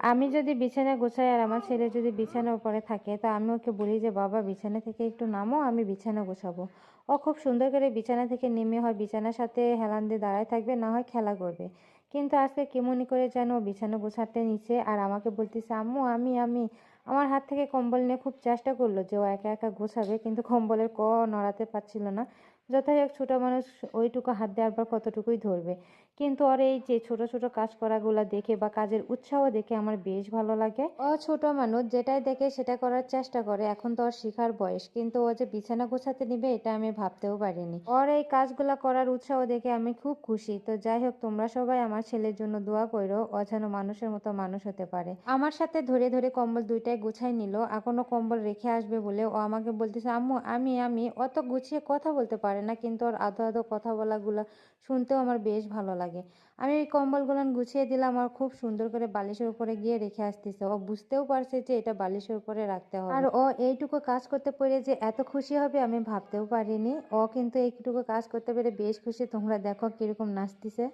আমি যদি বিছানা গোছাই আর আমার ছেলে যদি বিছানার উপরে থাকে, তো আমি ওকে বলি যে বাবা বিছানা থেকে একটু নামো, আমি বিছানা গোছাবো। ও খুব সুন্দর করে বিছানা থেকে নেমে হয় বিছানার সাথে হেলান দিয়ে দাঁড়ায় থাকবে, না হয় খেলা করবে। কিন্তু আজকে কেমনি করে যেন ও বিছানা গোছাতে নিচে আর আমাকে বলতেছে আম্মু আমি আমার হাত থেকে কম্বল নিয়ে খুব চেষ্টা করলো যে ও একা একা গোছাবে, কিন্তু কম্বলের নড়াতে পারছিল না। যথাই হোক ছোট মানুষ, ওইটুকু হাত দেওয়ার পর কতটুকুই ধরবে। কিন্তু ওর এই যে ছোট ছোট কাজ করাগুলো দেখে বা কাজের উৎসাহ দেখে আমার বেশ ভালো লাগে। ও ছোট মানুষ, যেটাই দেখে সেটা করার চেষ্টা করে। এখন তো ওর শিখার বয়স, কিন্তু ও যে বিছানা গোছাতে নিবে এটা আমি ভাবতেও পারিনি। ওর এই কাজগুলা করার উৎসাহ দেখে আমি খুব খুশি। তো যাই হোক, তোমরা সবাই আমার ছেলের জন্য দোয়া করো, ও যেন মানুষের মতো মানুষ হতে পারে। আমার সাথে ধরে ধরে কম্বল দুইটাই গুছাই নিল। এখনো কম্বল রেখে আসবে বলে ও আমাকে বলতেছে আম্মু আমি অত গুছিয়ে কথা বলতে পারে না, কিন্তু ওর আধো আধো কথা বলাগুলো শুনতেও আমার বেশ ভালো লাগে। আমি এই কম্বলগুলো গুছিয়ে দিলাম আর খুব সুন্দর করে বালিশের উপরে গিয়ে রেখে আসতেছে। ও বুঝতেও পারছে যে এটা বালিশের উপরে রাখতে হবে। আর ও এইটুকু কাজ করতে পেরে যে এত খুশি হবে আমি ভাবতেও পারিনি। ও কিন্তু এইটুকু কাজ করতে পেরে বেশ খুশি। তোমরা দেখো কিরকম নাচতেছে।